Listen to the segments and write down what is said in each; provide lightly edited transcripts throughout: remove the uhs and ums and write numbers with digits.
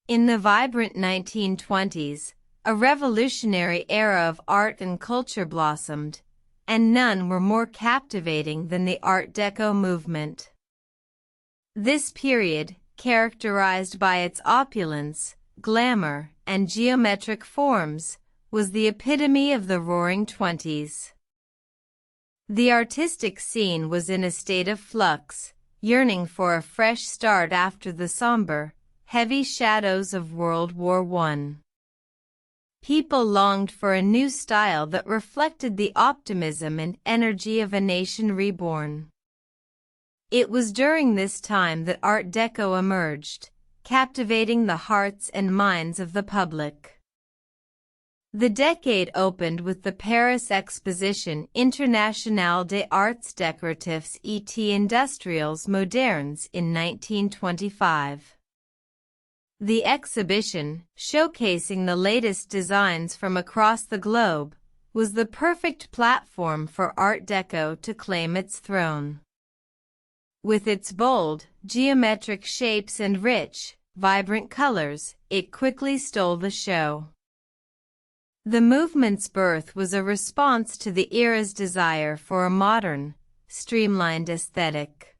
In the vibrant 1920s, a revolutionary era of art and culture blossomed, and none were more captivating than the Art Deco movement. This period, characterized by its opulence, glamour, and geometric forms, was the epitome of the Roaring Twenties. The artistic scene was in a state of flux, yearning for a fresh start after the somber, heavy shadows of World War I. People longed for a new style that reflected the optimism and energy of a nation reborn. It was during this time that Art Deco emerged, captivating the hearts and minds of the public. The decade opened with the Paris Exposition Internationale des Arts Décoratifs et Industriels Modernes in 1925. The exhibition, showcasing the latest designs from across the globe, was the perfect platform for Art Deco to claim its throne. With its bold, geometric shapes and rich, vibrant colors, it quickly stole the show. The movement's birth was a response to the era's desire for a modern, streamlined aesthetic.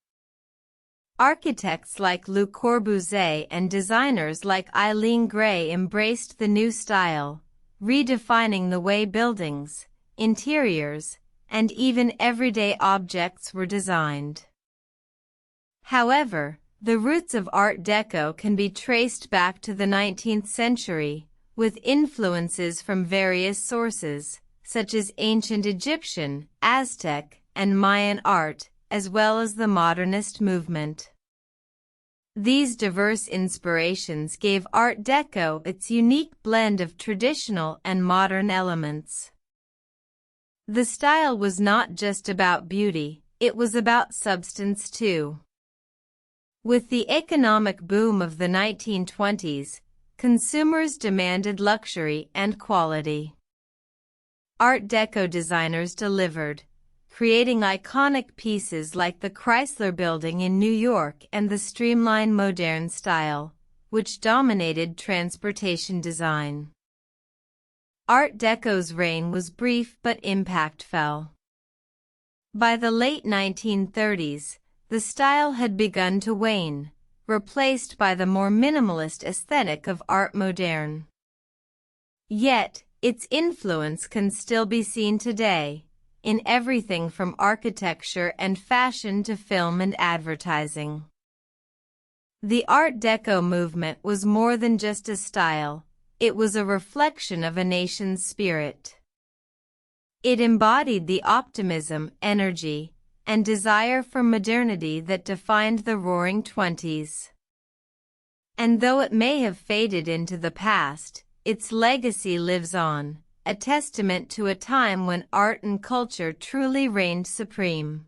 Architects like Le Corbusier and designers like Eileen Gray embraced the new style, redefining the way buildings, interiors, and even everyday objects were designed. However, the roots of Art Deco can be traced back to the 19th century, with influences from various sources, such as ancient Egyptian, Aztec, and Mayan art, as well as the modernist movement. These diverse inspirations gave Art Deco its unique blend of traditional and modern elements. The style was not just about beauty, it was about substance too. With the economic boom of the 1920s, consumers demanded luxury and quality. Art Deco designers delivered, creating iconic pieces like the Chrysler Building in New York and the streamlined modern style, which dominated transportation design. Art Deco's reign was brief but impact fell. By the late 1930s, the style had begun to wane, replaced by the more minimalist aesthetic of Art Moderne. Yet, its influence can still be seen today, in everything from architecture and fashion to film and advertising. The Art Deco movement was more than just a style, it was a reflection of a nation's spirit. It embodied the optimism, energy, and desire for modernity that defined the Roaring Twenties. And though it may have faded into the past, its legacy lives on, a testament to a time when art and culture truly reigned supreme.